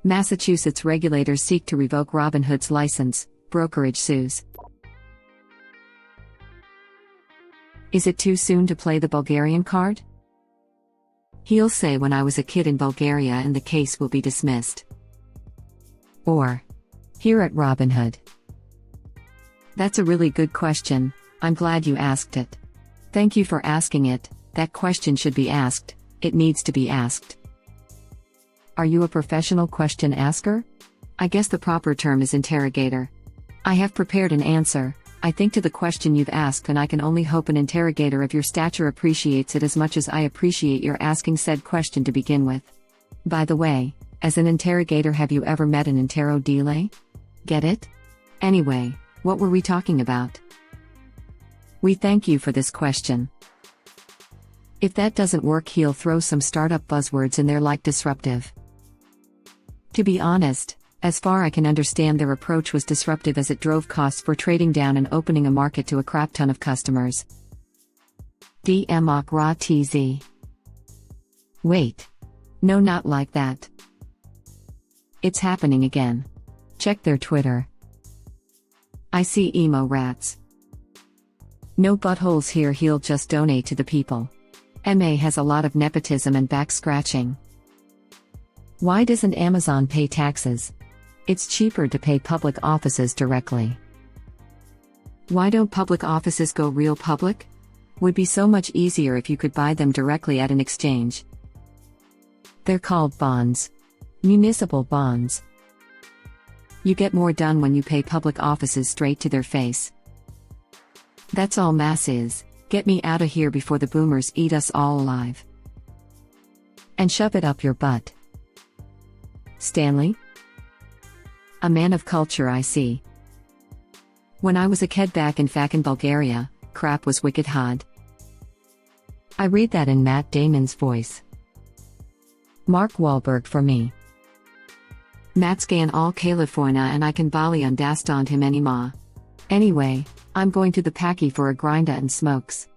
Massachusetts regulators seek to revoke Robinhood's license, brokerage sues. Is it too soon to play the Bulgarian card? He'll say when I was a kid in Bulgaria and the case will be dismissed. Or, here at Robinhood. That's a really good question, I'm glad you asked it. Thank you for asking it, that question should be asked, it needs to be asked. Are you a professional question asker? I guess the proper term is interrogator. I have prepared an answer, I think, to the question you've asked, and I can only hope an interrogator of your stature appreciates it as much as I appreciate your asking said question to begin with. By the way, as an interrogator, have you ever met an interro delay? Get it? Anyway, what were we talking about? We thank you for this question. If that doesn't work, he'll throw some startup buzzwords in there like disruptive. To be honest, as far I can understand, their approach was disruptive as it drove costs for trading down and opening a market to a crap ton of customers. DMOC raw TZ. Wait. No, not like that. It's happening again. Check their Twitter. I see emo rats. No buttholes here, he'll just donate to the people. MA has a lot of nepotism and back scratching. Why doesn't Amazon pay taxes? It's cheaper to pay public offices directly. Why don't public offices go real public? Would be so much easier if you could buy them directly at an exchange. They're called bonds. Municipal bonds. You get more done when you pay public offices straight to their face. That's all mass is. Get me out of here before the boomers eat us all alive. And shove it up your butt. Stanley? A man of culture, I see. When I was a kid back in fucking Bulgaria, crap was wicked hard. I read that in Matt Damon's voice. Mark Wahlberg for me. Matt scan all California and I can volley on dastond him anymore. Anyway, I'm going to the packy for a grinda and smokes.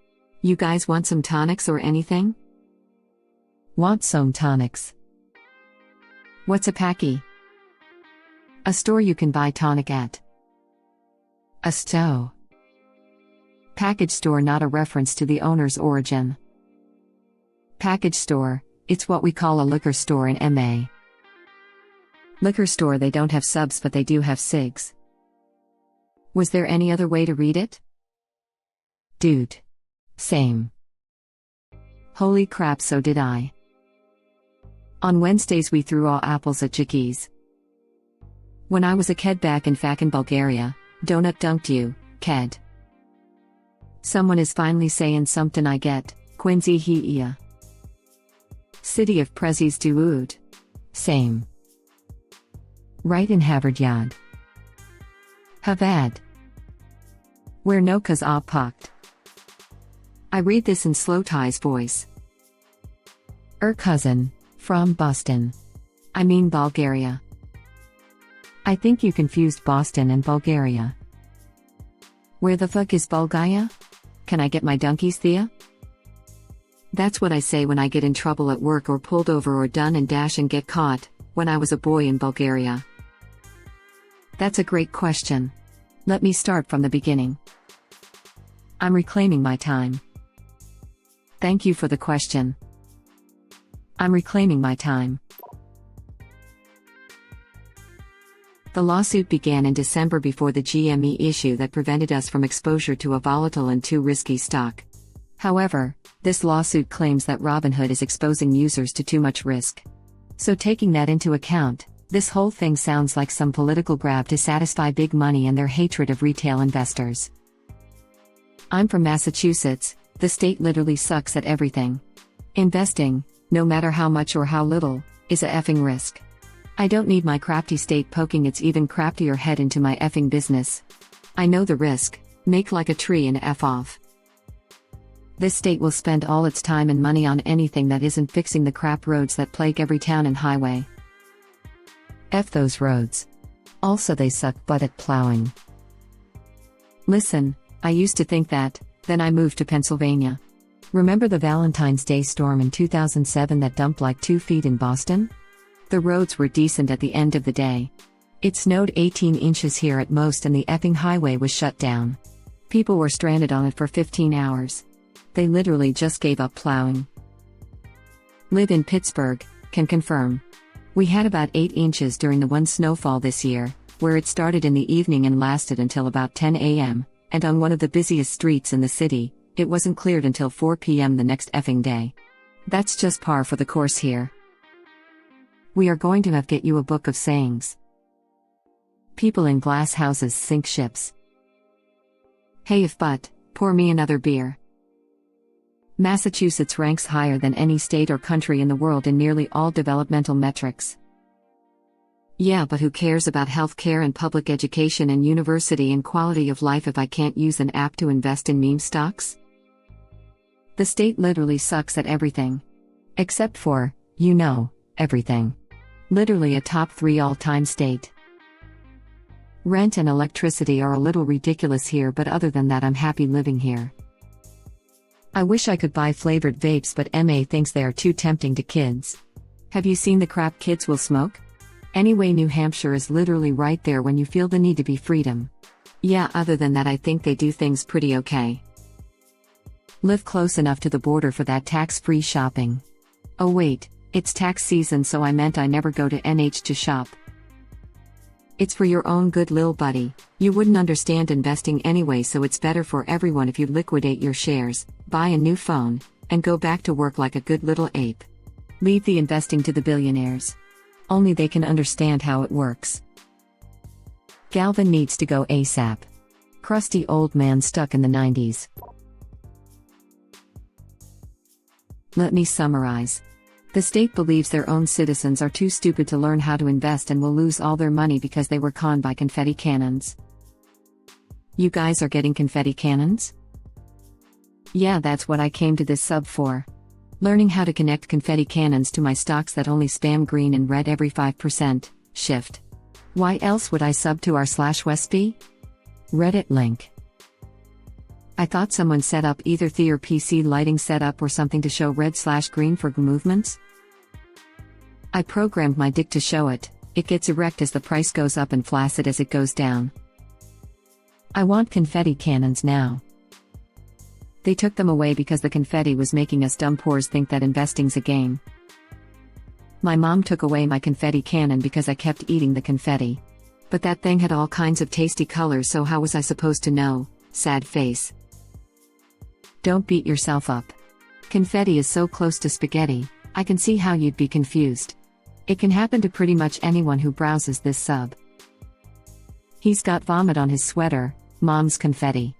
You guys want some tonics or anything? Want some tonics. What's a packy? A store you can buy tonic at. A stow. Package store, not a reference to the owner's origin. Package store, it's what we call a liquor store in MA. Liquor store, they don't have subs but they do have cigs. Was there any other way to read it? Dude. Same. Holy crap, so did I. On Wednesdays we threw all apples at Chickies. When I was a kid back in fucking Bulgaria, donut dunked you, ked. Someone is finally saying something I get, Quincy Heia. City of Prezis dude. Same. Right in Harvard-Yad. Havad. Where no cause ah pucked. I read this in Slow Tie's voice. Cousin, from Boston. I mean Bulgaria. I think you confused Boston and Bulgaria. Where the fuck is Bulgaria? Can I get my donkeys, Thea? That's what I say when I get in trouble at work or pulled over or done and dash and get caught, when I was a boy in Bulgaria. That's a great question. Let me start from the beginning. I'm reclaiming my time. Thank you for the question. I'm reclaiming my time. The lawsuit began in December before the GME issue that prevented us from exposure to a volatile and too risky stock. However, this lawsuit claims that Robinhood is exposing users to too much risk. So taking that into account, this whole thing sounds like some political grab to satisfy big money and their hatred of retail investors. I'm from Massachusetts, the state literally sucks at everything. Investing, no matter how much or how little, is a effing risk. I don't need my crafty state poking its even craftier head into my effing business. I know the risk, make like a tree and F off. This state will spend all its time and money on anything that isn't fixing the crap roads that plague every town and highway. F those roads. Also they suck butt at plowing. Listen, I used to think that, then I moved to Pennsylvania. Remember the Valentine's Day storm in 2007 that dumped like 2 feet in Boston? The roads were decent at the end of the day. It snowed 18 inches here at most and the effing highway was shut down. People were stranded on it for 15 hours. They literally just gave up plowing. Live in Pittsburgh, can confirm. We had about 8 inches during the one snowfall this year, where it started in the evening and lasted until about 10 a.m., and on one of the busiest streets in the city, it wasn't cleared until 4 p.m. the next effing day. That's just par for the course here. We are going to get you a book of sayings. People in glass houses sink ships. Hey if but, pour me another beer. Massachusetts ranks higher than any state or country in the world in nearly all developmental metrics. Yeah, but who cares about healthcare and public education and university and quality of life if I can't use an app to invest in meme stocks? The state literally sucks at everything. Except for, everything. Literally a top 3 all-time state. Rent and electricity are a little ridiculous here, but other than that I'm happy living here. I wish I could buy flavored vapes, but MA thinks they are too tempting to kids. Have you seen the crap kids will smoke? Anyway, New Hampshire is literally right there when you feel the need to be freedom. Yeah, other than that I think they do things pretty okay. Live close enough to the border for that tax-free shopping. Oh wait, it's tax season, so I meant I never go to NH to shop. It's for your own good, lil buddy. You wouldn't understand investing anyway, so it's better for everyone if you liquidate your shares, buy a new phone, and go back to work like a good little ape. Leave the investing to the billionaires. Only they can understand how it works. Galvin needs to go ASAP. Crusty old man stuck in the 90s. Let me summarize. The state believes their own citizens are too stupid to learn how to invest and will lose all their money because they were conned by confetti cannons. You guys are getting confetti cannons? Yeah, that's what I came to this sub for. Learning how to connect confetti cannons to my stocks that only spam green and red every 5%, shift. Why else would I sub to r/Westby? Reddit link. I thought someone set up either the or PC lighting setup or something to show red/green for movements. I programmed my dick to show it. It gets erect as the price goes up and flaccid as it goes down. I want confetti cannons now. They took them away because the confetti was making us dumb poors think that investing's a game. My mom took away my confetti cannon because I kept eating the confetti. But that thing had all kinds of tasty colors, so how was I supposed to know? Sad face. Don't beat yourself up. Confetti is so close to spaghetti, I can see how you'd be confused. It can happen to pretty much anyone who browses this sub. He's got vomit on his sweater, mom's confetti.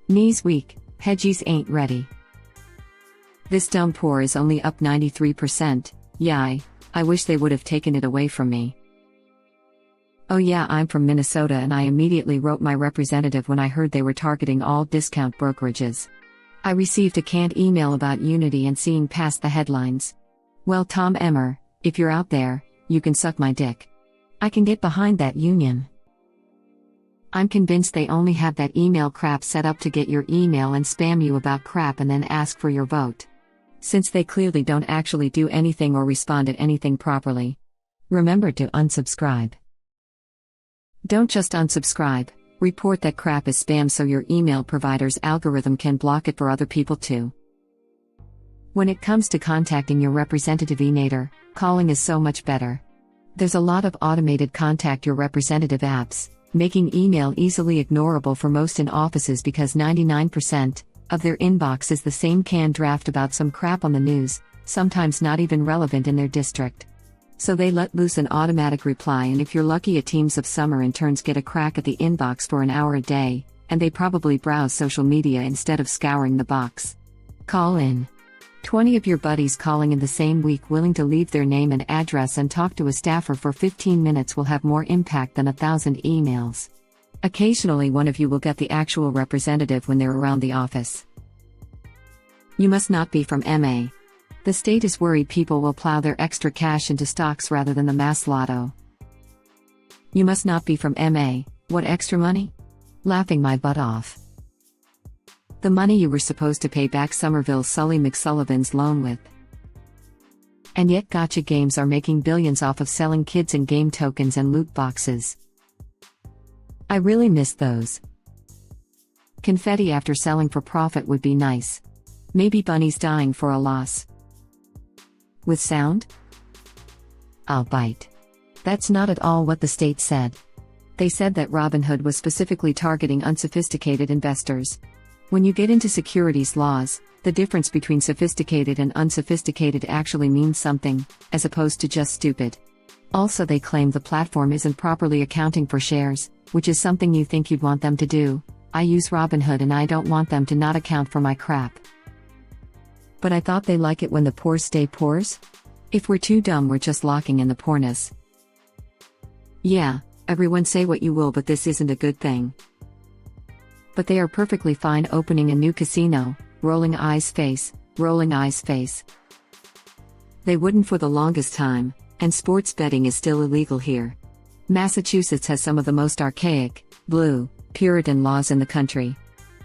Knees weak, hedgies ain't ready. This dumb poor is only up 93%, yai, I wish they would have taken it away from me. Oh yeah, I'm from Minnesota and I immediately wrote my representative when I heard they were targeting all discount brokerages. I received a canned email about Unity and seeing past the headlines. Well, Tom Emmer, if you're out there, you can suck my dick. I can get behind that union. I'm convinced they only have that email crap set up to get your email and spam you about crap and then ask for your vote. Since they clearly don't actually do anything or respond at anything properly. Remember to unsubscribe. Don't just unsubscribe, report that crap is spam so your email provider's algorithm can block it for other people too. When it comes to contacting your representative enator, calling is so much better. There's a lot of automated contact your representative apps, making email easily ignorable for most in offices because 99% of their inbox is the same canned draft about some crap on the news, sometimes not even relevant in their district. So they let loose an automatic reply, and if you're lucky, a teams of summer interns get a crack at the inbox for an hour a day, and they probably browse social media instead of scouring the box. Call in. 20 of your buddies calling in the same week willing to leave their name and address and talk to a staffer for 15 minutes will have more impact than 1,000 emails. Occasionally one of you will get the actual representative when they're around the office. You must not be from MA. The state is worried people will plow their extra cash into stocks rather than the mass lotto. You must not be from MA. What extra money? Laughing my butt off. The money you were supposed to pay back Somerville Sully McSullivan's loan with. And yet gotcha games are making billions off of selling kids in game tokens and loot boxes. I really miss those. Confetti after selling for profit would be nice. Maybe bunnies dying for a loss. With sound? I'll bite. That's not at all what the state said. They said that Robinhood was specifically targeting unsophisticated investors. When you get into securities laws, the difference between sophisticated and unsophisticated actually means something, as opposed to just stupid. Also, they claim the platform isn't properly accounting for shares, which is something you think you'd want them to do. I use Robinhood and I don't want them to not account for my crap. But I thought they like it when the poor stay poors? If we're too dumb, we're just locking in the poorness. Yeah, everyone say what you will, but this isn't a good thing. But they are perfectly fine opening a new casino, rolling eyes face, rolling eyes face. They wouldn't for the longest time, and sports betting is still illegal here. Massachusetts has some of the most archaic, blue, Puritan laws in the country.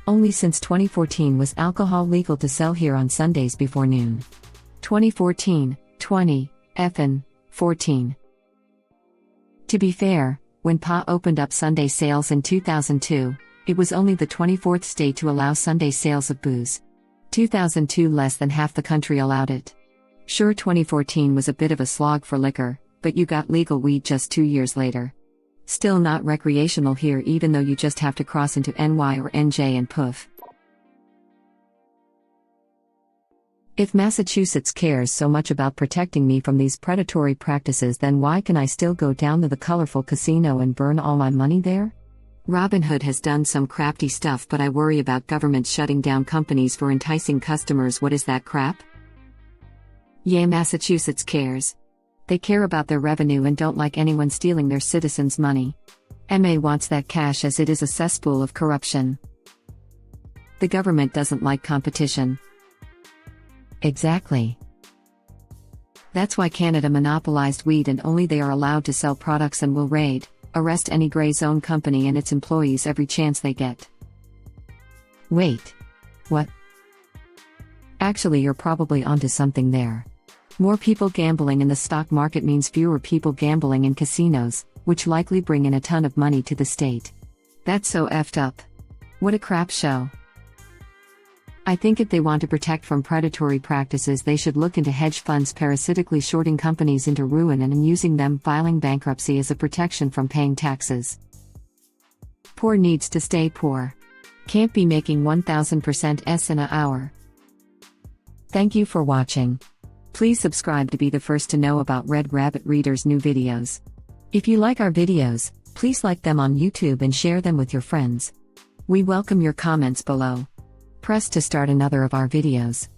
Only since 2014 was alcohol legal to sell here on Sundays before noon. 2014, 14. To be fair, when PA opened up Sunday sales in 2002, it was only the 24th state to allow Sunday sales of booze. 2002, less than half the country allowed it. Sure, 2014 was a bit of a slog for liquor, but you got legal weed just 2 years later. Still not recreational here, even though you just have to cross into NY or NJ and poof. If Massachusetts cares so much about protecting me from these predatory practices, then why can I still go down to the colorful casino and burn all my money there? Robinhood has done some crafty stuff, but I worry about governments shutting down companies for enticing customers. What is that crap? Yeah, Massachusetts cares. They care about their revenue and don't like anyone stealing their citizens' money. MA wants that cash as it is a cesspool of corruption. The government doesn't like competition. Exactly. That's why Canada monopolized weed, and only they are allowed to sell products and will raid, arrest any gray zone company and its employees every chance they get. Wait. What? Actually, you're probably onto something there. More people gambling in the stock market means fewer people gambling in casinos, which likely bring in a ton of money to the state. That's so effed up. What a crap show. I think if they want to protect from predatory practices, they should look into hedge funds parasitically shorting companies into ruin and using them filing bankruptcy as a protection from paying taxes. Poor needs to stay poor. Can't be making 1000% S in an hour. Thank you for watching. Please subscribe to be the first to know about Red Rabbit Reader's new videos. If you like our videos, please like them on YouTube and share them with your friends. We welcome your comments below. Press to start another of our videos.